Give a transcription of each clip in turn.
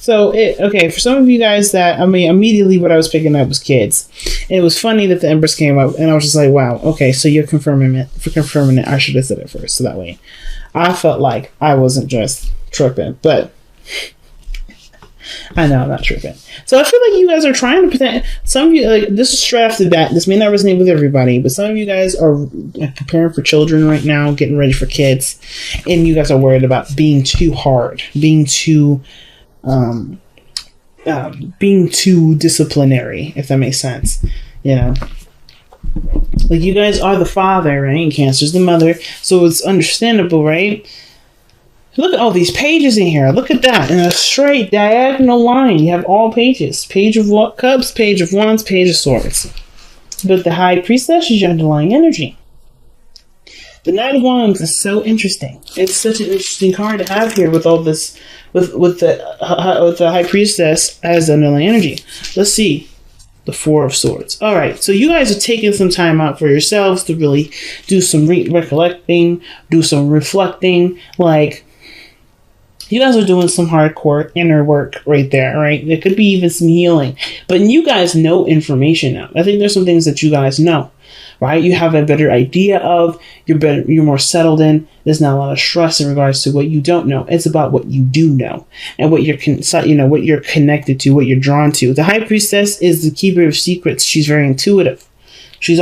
So okay, for some of you guys that, I mean, immediately what I was picking up was kids. And it was funny that the Empress came up, and I was just like, wow, okay, so you're confirming it. For confirming it, I should have said it first, so that way I felt like I wasn't just tripping. But I know I'm not tripping. So I feel like you guys are trying to pretend. Some of you, like, this is straight off the bat. This may not resonate with everybody, but some of you guys are preparing for children right now, getting ready for kids, and you guys are worried about being too hard, being too disciplinary, if that makes sense. You know, like, you guys are the father, right? And Cancer's the mother, so it's understandable, right? Look at all these pages in here. Look at that. In a straight diagonal line, you have all pages. Page of Cups, Page of Wands, Page of Swords. But the High Priestess is your underlying energy. The Knight of Wands is so interesting. It's such an interesting card to have here with all this, with the High Priestess as the underlying energy. Let's see. The Four of Swords. All right, so you guys are taking some time out for yourselves to really do some recollecting, do some reflecting, like, you guys are doing some hardcore inner work right there, right? There could be even some healing. But you guys know information now. I think there's some things that you guys know, right? You have a better idea of, you're more settled in. There's not a lot of stress in regards to what you don't know. It's about what you do know and what what you're connected to, what you're drawn to. The High Priestess is the keeper of secrets. She's very intuitive. She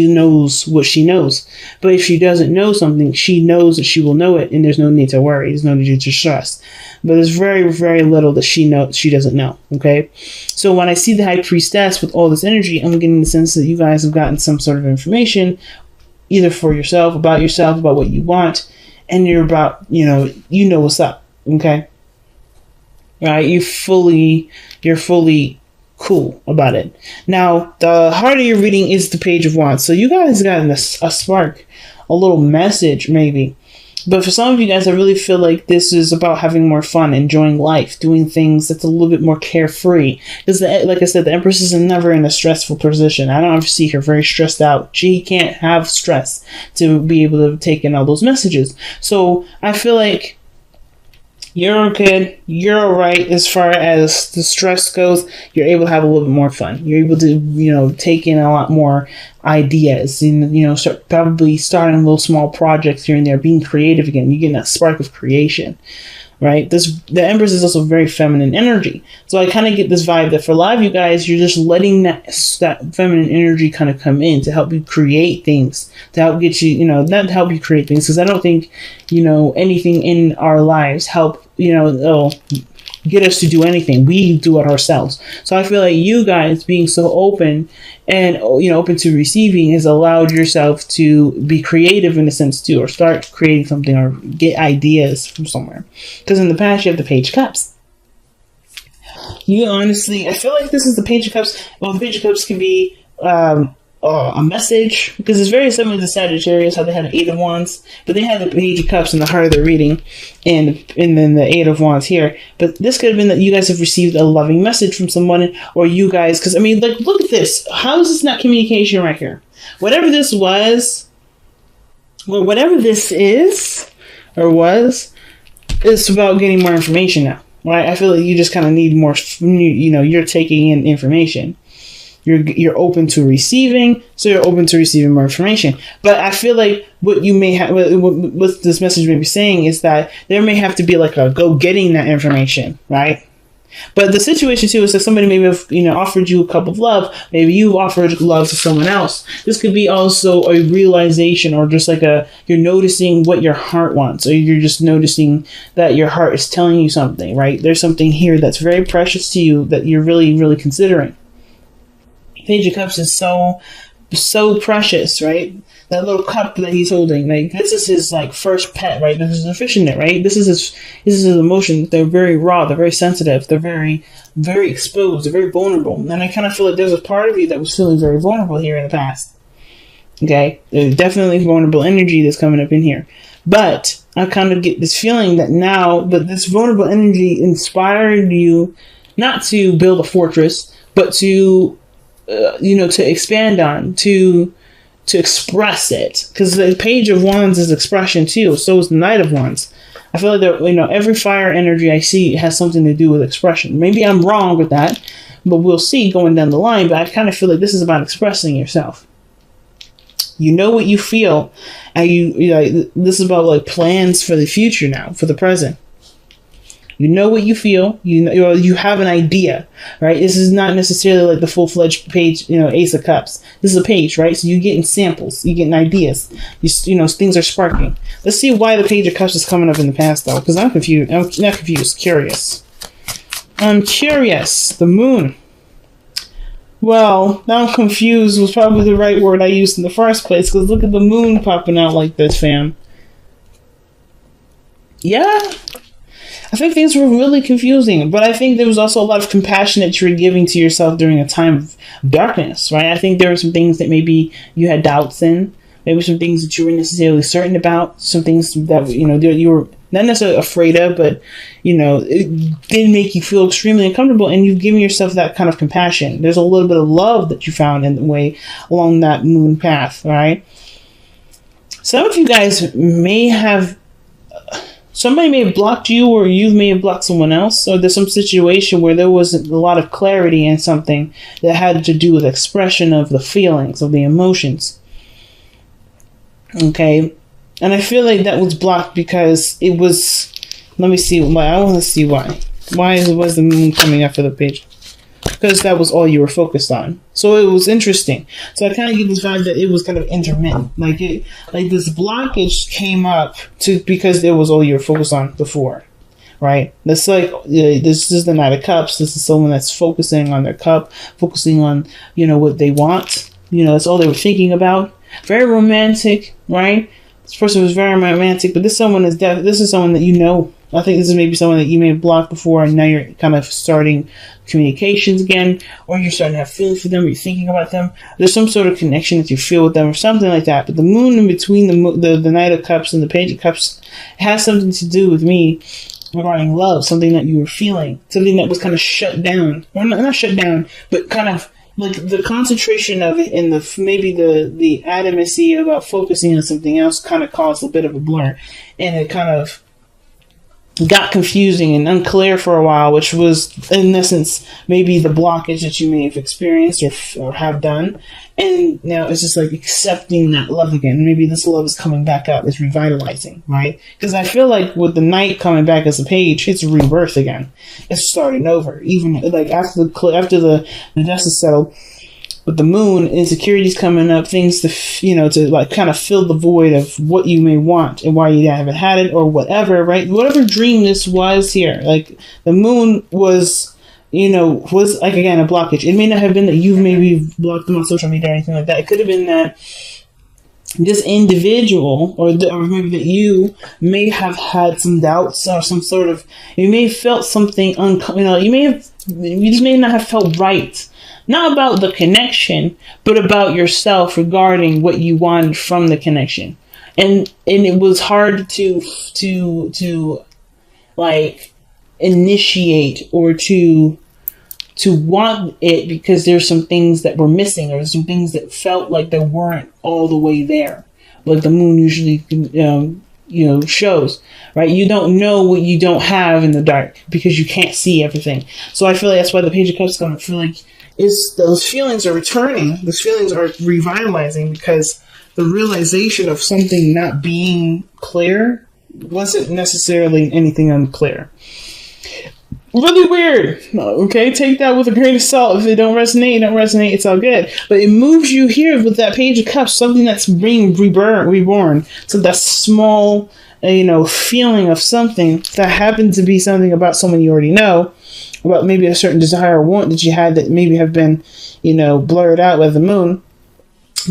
knows what she knows. But if she doesn't know something, she knows that she will know it, and there's no need to worry. There's no need to stress. But there's very, very little that she doesn't know, okay? So when I see the High Priestess with all this energy, I'm getting the sense that you guys have gotten some sort of information, either for yourself, about what you want, and you're about, you know what's up, okay? Right? You're fully cool about it. Now, the heart of your reading is the Page of Wands. So you guys got a spark, a little message maybe. But for some of you guys, I really feel like this is about having more fun, enjoying life, doing things that's a little bit more carefree. Because, like I said, the Empress is never in a stressful position. I don't ever see her very stressed out. She can't have stress to be able to take in all those messages. So I feel like you're good. You're all right as far as the stress goes. You're able to have a little bit more fun. You're able to, take in a lot more ideas. And, probably starting little small projects here and there, being creative again. You're getting that spark of creation, right? The Empress is also very feminine energy. So I kind of get this vibe that for a lot of you guys, you're just letting that feminine energy kind of come in to help you create things, to help get you, not to help you create things, because I don't think, anything in our lives help, get us to do anything. We do it ourselves. So I feel like you guys being so open and, open to receiving has allowed yourself to be creative in a sense too, or start creating something or get ideas from somewhere. Because in the past, you have the Page of Cups. You honestly, I feel like this is the Page of Cups. Well, the Page of Cups can be a message, because it's very similar to Sagittarius, how they had the Eight of Wands, but they had the Page of Cups in the heart of their reading, and then the Eight of Wands here. But this could have been that you guys have received a loving message from someone, or you guys, because look at this. How is this not communication right here? Whatever this was, or whatever this is, or was, it's about getting more information now, right? I feel like you just kind of need more, you're taking in information. You're open to receiving, so you're open to receiving more information. But I feel like what you may have, what this message may be saying is that there may have to be like a go getting that information, right? But the situation too is that somebody maybe have, offered you a cup of love. Maybe you offered love to someone else. This could be also a realization, or just like you're noticing what your heart wants, or you're just noticing that your heart is telling you something, right? There's something here that's very precious to you that you're really, really considering. Page of Cups is so precious, right? That little cup that he's holding, like, this is his first pet, right? This is a fish in it, right? This is his emotions. They're very raw. They're very sensitive. They're very, very exposed. They're very vulnerable. And I kind of feel like there's a part of you that was feeling very vulnerable here in the past. Okay, there's definitely vulnerable energy that's coming up in here, but I kind of get this feeling that now that this vulnerable energy inspired you not to build a fortress, but to to expand on, to express it. Because the Page of Wands is expression too. So is the Knight of Wands. I feel like that, every fire energy I see has something to do with expression. Maybe I'm wrong with that, but we'll see going down the line. But I kind of feel like this is about expressing yourself. You know what you feel, and this is about like plans for the future now, for the present. You know what you feel. You have an idea, right? This is not necessarily like the full-fledged page, Ace of Cups. This is a page, right? So you're getting samples. You're getting ideas. Things are sparking. Let's see why the Page of Cups is coming up in the past, though, because I'm confused. I'm not confused. Curious. I'm curious. The Moon. Well, now I'm confused was probably the right word I used in the first place, because look at the Moon popping out like this, fam. Yeah. I think things were really confusing, but I think there was also a lot of compassion that you were giving to yourself during a time of darkness, right? I think there were some things that maybe you had doubts in, maybe some things that you weren't necessarily certain about, some things that, you were not necessarily afraid of, but, it did make you feel extremely uncomfortable, and you've given yourself that kind of compassion. There's a little bit of love that you found in the way along that moon path, right? Some of you guys may have... Somebody may have blocked you, or you may have blocked someone else, or there's some situation where there wasn't a lot of clarity in something that had to do with expression of the feelings, of the emotions. Okay? And I feel like that was blocked because it was... Let me see why. I want to see why. Why was the moon coming up for the page? Because that was all you were focused on. So it was interesting. So I kind of get this vibe that it was kind of intermittent. Like this blockage came up because it was all you were focused on before. Right? That's like, this is the Knight of Cups. This is someone that's focusing on their cup, focusing on, what they want. That's all they were thinking about. Very romantic, right? This person was very romantic, but this is someone that I think this is maybe someone that you may have blocked before, and now you're kind of starting communications again, or you're starting to have feelings for them, or you're thinking about them. There's some sort of connection that you feel with them, or something like that. But the moon in between the Knight of Cups and the Page of Cups has something to do with me regarding love, something that you were feeling, something that was kind of shut down, or not shut down, but kind of like the concentration of it, and maybe the adamancy about focusing on something else kind of caused a bit of a blur, and it kind of got confusing and unclear for a while, which was in essence maybe the blockage that you may have experienced or have done. And now it's just like accepting that love again. Maybe this love is coming back up, it's revitalizing, right? Because I feel like with the Knight coming back as a page, it's a rebirth again. It's starting over, even like after the dust is settled. With the moon, insecurities coming up, things to like kind of fill the void of what you may want and why you haven't had it or whatever, right? Whatever dream this was here, like the moon was like, again, a blockage. It may not have been that you've maybe blocked them on social media or anything like that. It could have been that this individual, or maybe that you may have had some doubts or some sort of, you may have felt something, you just may not have felt right. Not about the connection, but about yourself regarding what you wanted from the connection. And it was hard to like initiate or to want it because there's some things that were missing, or some things that felt like they weren't all the way there. Like the moon usually shows, right? You don't know what you don't have in the dark because you can't see everything. So I feel like that's why the Page of Cups is going to feel like those feelings are returning. Those feelings are revitalizing because the realization of something not being clear wasn't necessarily anything unclear. Really weird. Okay, take that with a grain of salt. If it don't resonate, it's all good. But it moves you here with that Page of Cups, something that's being reborn. So that small, feeling of something that happened to be something about someone you already know, about maybe a certain desire or want that you had that maybe have been, blurred out by the moon,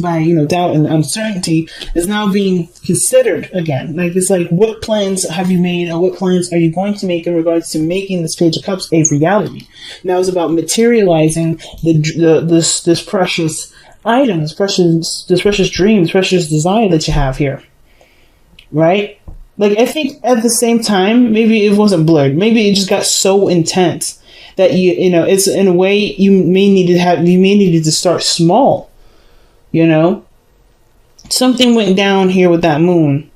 by, doubt and uncertainty, is now being considered again. Like, it's like, what plans have you made, or what plans are you going to make in regards to making this Page of Cups a reality? Now it's about materializing this precious item, this precious dream, this precious desire that you have here. Right? Like, I think at the same time, maybe it wasn't blurred. Maybe it just got so intense that it's in a way you may need to start small. Something went down here with that moon.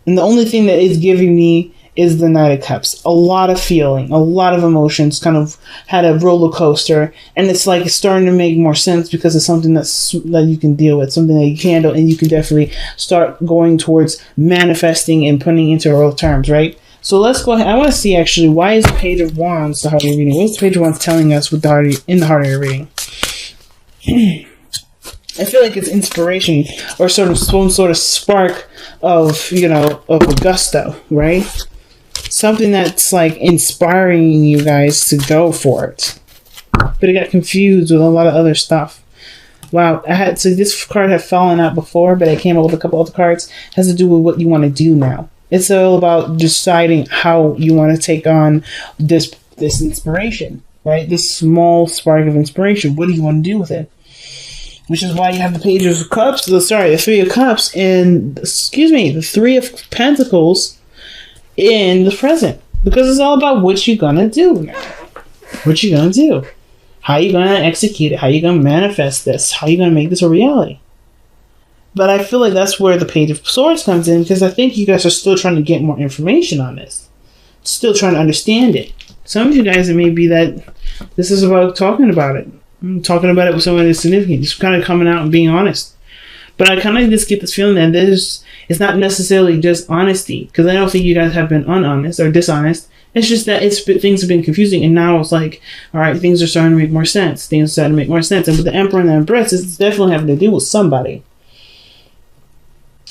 And the only thing that is giving me is the Knight of Cups. A lot of feeling, a lot of emotions, kind of had a roller coaster, and it's like it's starting to make more sense because it's something that you can deal with, something that you can handle, and you can definitely start going towards manifesting and putting into real terms, right? So let's go ahead. I want to see actually why is the Page of Wands the heart of your reading? What's the Page of Wands telling us with the heart in the heart of your reading? I feel like it's inspiration or sort of some sort of spark of, of a gusto, right? Something that's like inspiring you guys to go for it. But it got confused with a lot of other stuff. Wow, so this card had fallen out before, but I came up with a couple other cards. It has to do with what you want to do now. It's all about deciding how you want to take on this inspiration, right? This small spark of inspiration. What do you want to do with it? Which is why you have the Page of Cups, the Three of Cups, and, the Three of Pentacles in the present. Because it's all about what you're going to do now. What you're going to do. How you going to execute it. How you going to manifest this. How you going to make this a reality. But I feel like that's where the Page of Swords comes in, because I think you guys are still trying to get more information on this. Still trying to understand it. Some of you guys, it may be that this is about talking about it. Talking about it with someone that's significant. Just kind of coming out and being honest. But I kind of just get this feeling that it's not necessarily just honesty. Because I don't think you guys have been unhonest or dishonest. It's just that things have been confusing. And now it's like, all right, things are starting to make more sense. Things are starting to make more sense. And with the Emperor and the Empress, it's definitely having to do with somebody.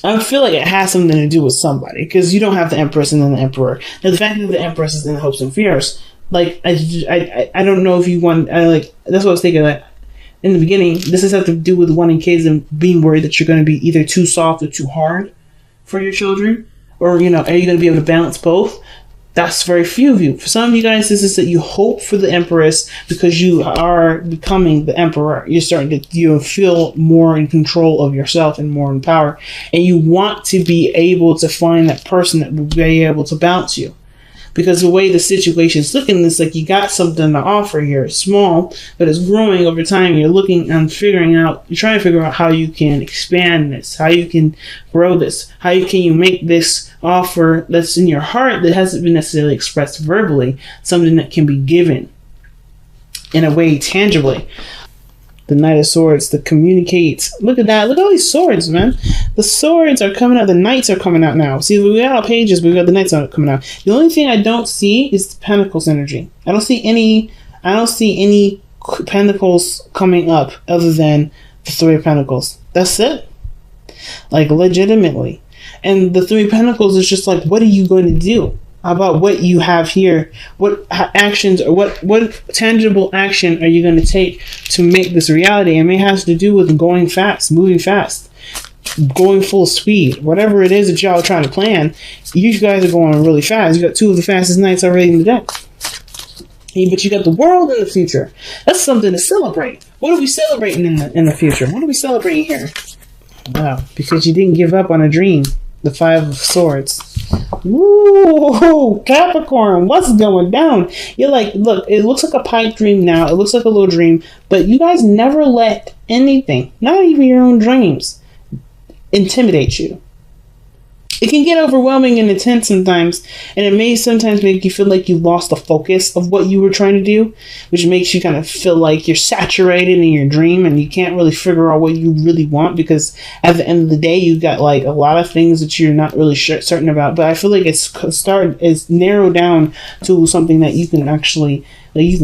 I feel like it has something to do with somebody. Because you don't have the Empress and then the Emperor. Now, the fact that the Empress is in the hopes and fears, like, I don't know if you want, that's what I was thinking, like, in the beginning, this has to do with wanting kids and being worried that you're going to be either too soft or too hard for your children, or, are you going to be able to balance both? That's very few of you. For some of you guys, this is that you hope for the Empress because you are becoming the Emperor. You're starting to feel more in control of yourself and more in power, and you want to be able to find that person that will be able to balance you. Because the way the situation's looking, it's like you got something to offer here. It's small, but it's growing over time. You're looking and you're trying to figure out how you can expand this, how you can grow this, how can you make this offer that's in your heart that hasn't been necessarily expressed verbally, something that can be given in a way tangibly. The Knight of Swords that communicates. Look at that. Look at all these swords, man. The swords are coming out. The knights are coming out now. See, we got our pages, but we got the knights coming out. The only thing I don't see is the Pentacles energy. I don't see any Pentacles coming up other than the Three of Pentacles. That's it. Like, legitimately. And the Three of Pentacles is just like, what are you going to do about what you have here? What actions or what tangible action are you going to take to make this reality? And it has to do with going fast, moving fast, going full speed. Whatever it is that y'all are trying to plan, you guys are going really fast. You got two of the fastest knights already in the deck. But you got the world in the future. That's something to celebrate. What are we celebrating in the future? What are we celebrating here? Wow, because you didn't give up on a dream. The Five of Swords. Ooh, Capricorn, what's going down? You're like, look, it looks like a pipe dream now. It looks like a little dream. But you guys never let anything, not even your own dreams, intimidate you. It can get overwhelming and intense sometimes, and it may sometimes make you feel like you lost the focus of what you were trying to do, which makes you kind of feel like you're saturated in your dream and you can't really figure out what you really want, because at the end of the day, you got like a lot of things that you're not really certain about. But I feel like it's narrowed down to something that you can actually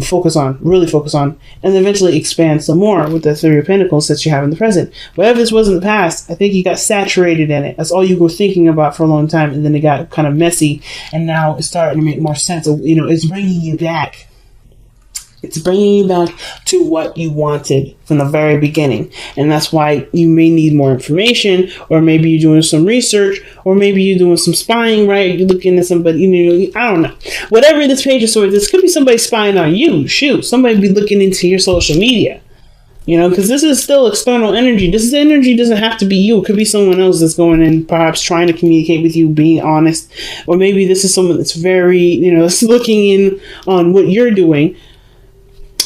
focus on, really focus on, and eventually expand some more with the Three of Pentacles that you have in the present. Whatever this was in the past, I think you got saturated in it. That's all you were thinking about for a long time, and then it got kind of messy, and now it's starting to make more sense. It's bringing you back. It's bringing you back to what you wanted from the very beginning. And that's why you may need more information, or maybe you're doing some research, or maybe you're doing some spying, right? You're looking at somebody, I don't know. Whatever this Page of Swords, this could be somebody spying on you. Shoot, somebody be looking into your social media. Because this is still external energy. This energy doesn't have to be you. It could be someone else that's going in, perhaps trying to communicate with you, being honest. Or maybe this is someone that's very, that's looking in on what you're doing.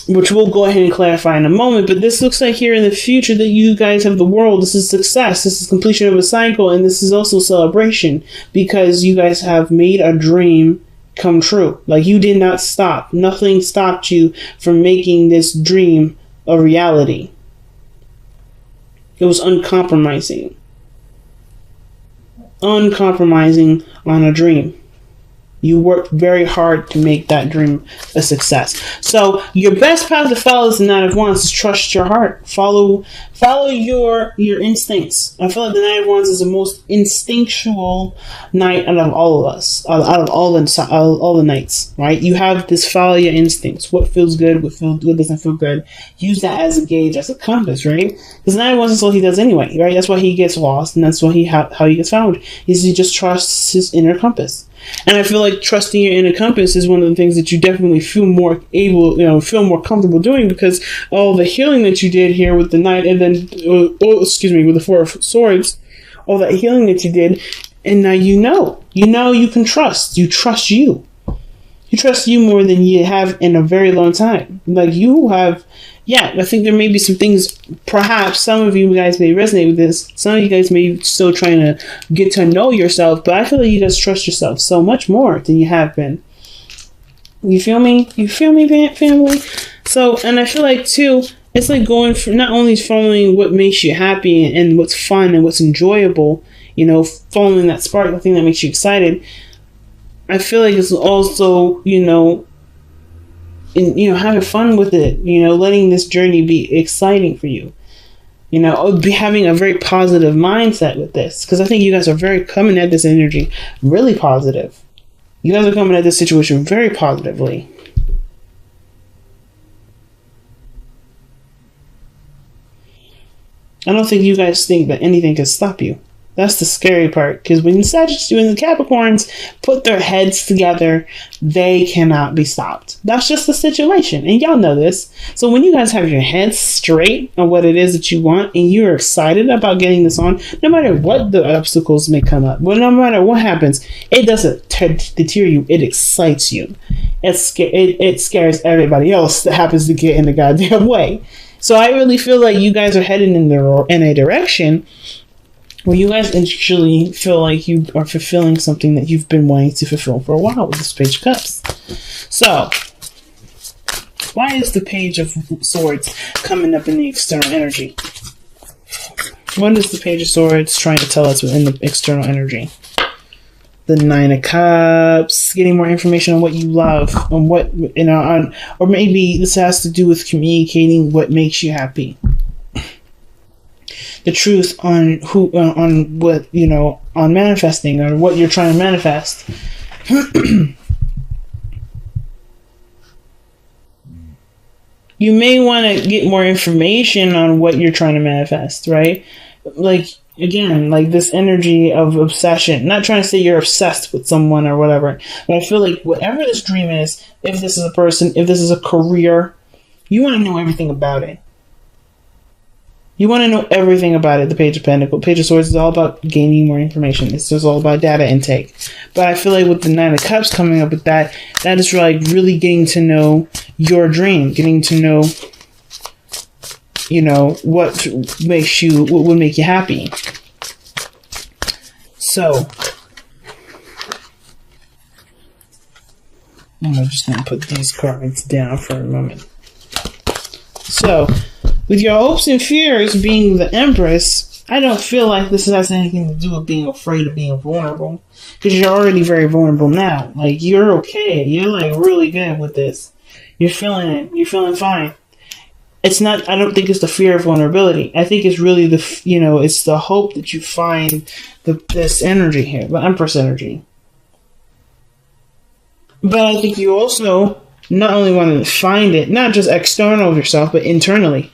which we'll go ahead and clarify in a moment. But this looks like here in the future that you guys have the world. This is success. This is completion of a cycle. And this is also celebration because you guys have made a dream come true. Like, you did not stop. Nothing stopped you from making this dream a reality. It was uncompromising. Uncompromising on a dream. You worked very hard to make that dream a success. So your best path to follow is the Nine of Wands is trust your heart. Follow your instincts. I feel like the Nine of Wands is the most instinctual knight out of all of us, out of all the knights, right? You have this follow your instincts. What feels good, what doesn't feel good. Use that as a gauge, as a compass, right? Because the Nine of Wands is what he does anyway, right? That's why he gets lost, and that's why how he gets found. He just trusts his inner compass. And I feel like trusting your inner compass is one of the things that you definitely feel more comfortable doing, because all the healing that you did here with the Knight, and then, with the Four of Swords, all that healing that you did, and now you know you can trust. You trust you. You trust you more than you have in a very long time. Like, you have, I think there may be some things, perhaps some of you guys may resonate with this. Some of you guys may be still trying to get to know yourself, but I feel like you guys trust yourself so much more than you have been. You feel me? You feel me, family? So, and I feel like too, it's like going for not only following what makes you happy and what's fun and what's enjoyable, following that spark, the thing that makes you excited. I feel like it's also, having fun with it, letting this journey be exciting for you, be having a very positive mindset with this, because I think you guys are coming at this energy really positive. You guys are coming at this situation very positively. I don't think you guys think that anything can stop you. That's the scary part, because when the Capricorns put their heads together, they cannot be stopped. That's just the situation, and y'all know this. So when you guys have your heads straight on what it is that you want, and you're excited about getting this on, no matter what the obstacles may come up, no matter what happens, it doesn't deter you. It excites you. It scares everybody else that happens to get in the goddamn way. So I really feel like you guys are heading in a direction where you guys actually feel like you are fulfilling something that you've been wanting to fulfill for a while with this Page of Cups. So, why is the Page of Swords coming up in the external energy? What is the Page of Swords trying to tell us within the external energy? The Nine of Cups, getting more information on what you love, on what, or maybe this has to do with communicating what makes you happy. The truth on what, on manifesting, or what you're trying to manifest. You may want to get more information on what you're trying to manifest, right? Like, again, like this energy of obsession. Not trying to say you're obsessed with someone or whatever, but I feel like whatever this dream is, if this is a person, if this is a career, you want to know everything about it. You want to know everything about it. The Page of Pentacles, Page of Swords is all about gaining more information. It's just all about data intake. But I feel like with the Nine of Cups coming up with that is like really getting to know your dream, getting to know, what would make you happy. So, I'm just going to put these cards down for a moment. So, with your hopes and fears being the Empress, I don't feel like this has anything to do with being afraid of being vulnerable. Because you're already very vulnerable now. Like, you're okay. You're, like, really good with this. You're feeling it. You're feeling fine. It's not, I don't think it's the fear of vulnerability. I think it's really it's the hope that you find this energy here, the Empress energy. But I think you also not only want to find it, not just external of yourself, but internally.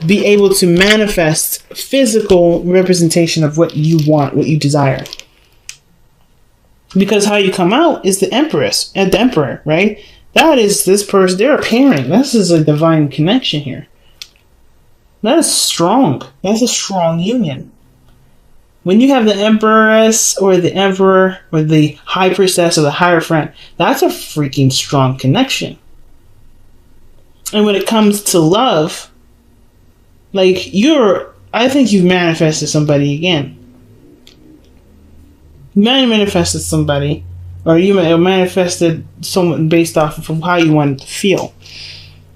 Be able to manifest physical representation of what you want, what you desire. Because how you come out is the Empress and the Emperor, right? That is this person, they're a pairing. This is a divine connection here. That is strong. That's a strong union. When you have the Empress or the Emperor or the High Priestess or the Hierophant, that's a freaking strong connection. And when it comes to love, like I think you've manifested somebody again. You might have manifested somebody, or you may have manifested someone based off of how you want it to feel.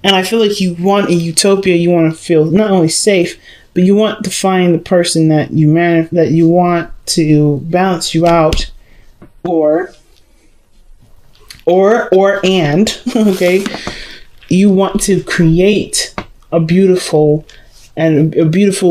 And I feel like you want a utopia. You want to feel not only safe, but you want to find the person that you want to balance you out, and okay, you want to create a beautiful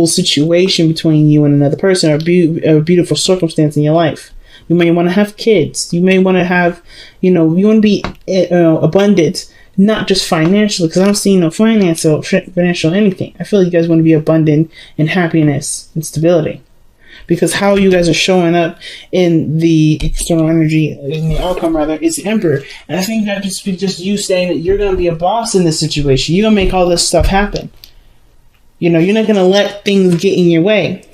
situation between you and another person, or a beautiful circumstance in your life. You may want to have kids. You may want to have, you want to be abundant, not just financially, because I don't see no financial anything. I feel like you guys want to be abundant in happiness and stability, because how you guys are showing up in the external energy, in the outcome rather, is the Emperor. And I think that just you saying that you're going to be a boss in this situation. You're going to make all this stuff happen. You're not going to let things get in your way.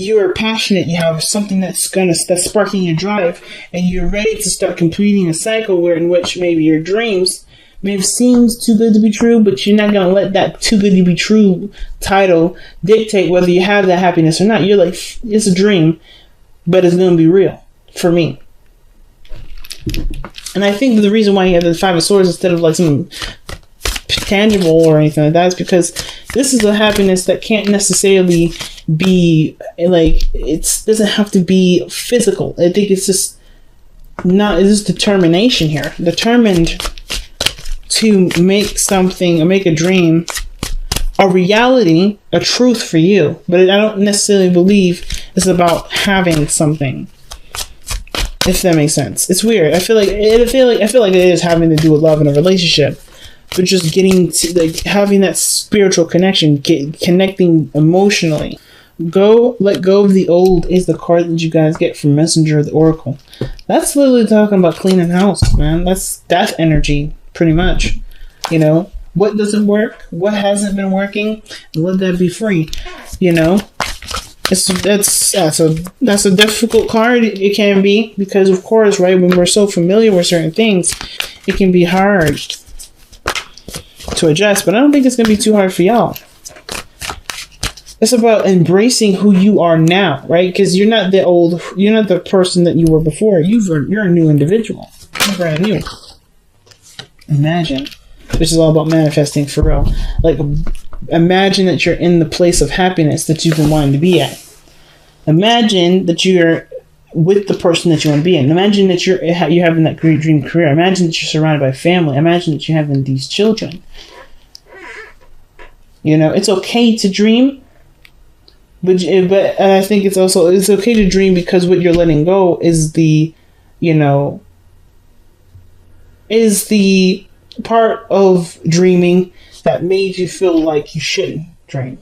You are passionate. You have something that's sparking your drive, and you're ready to start completing a cycle in which maybe your dreams may have seemed too good to be true, but you're not going to let that too good to be true title dictate whether you have that happiness or not. You're like, it's a dream, but it's going to be real for me. And I think the reason why you have the Five of Swords instead of like some tangible or anything like that is because this is a happiness that can't necessarily be like, it doesn't have to be physical. I think it's just determination here. Determined to make something, or make a dream a reality, a truth for you. But I don't necessarily believe it's about having something, if that makes sense. It's weird. I feel like it is having to do with love in a relationship, but just getting to, like, having that spiritual connection, connecting emotionally. Let go of the old is the card that you guys get from Messenger of the Oracle. That's literally talking about cleaning house, man. That's death energy, pretty much. What doesn't work, what hasn't been working, let that be free. That's a difficult card. It can be, because of course, right, when we're so familiar with certain things, it can be hard to adjust. But I don't think it's gonna be too hard for y'all. It's about embracing who you are now, right? Because you're not the person that you were before. You're a new individual. You're brand new. Imagine. This is all about manifesting for real. Like, imagine that you're in the place of happiness that you've been wanting to be at. Imagine that you're with the person that you want to be in. Imagine that you're having that great dream career. Imagine that you're surrounded by family. Imagine that you're having these children. It's okay to dream. But I think it's okay to dream, because what you're letting go is the part of dreaming that made you feel like you shouldn't dream.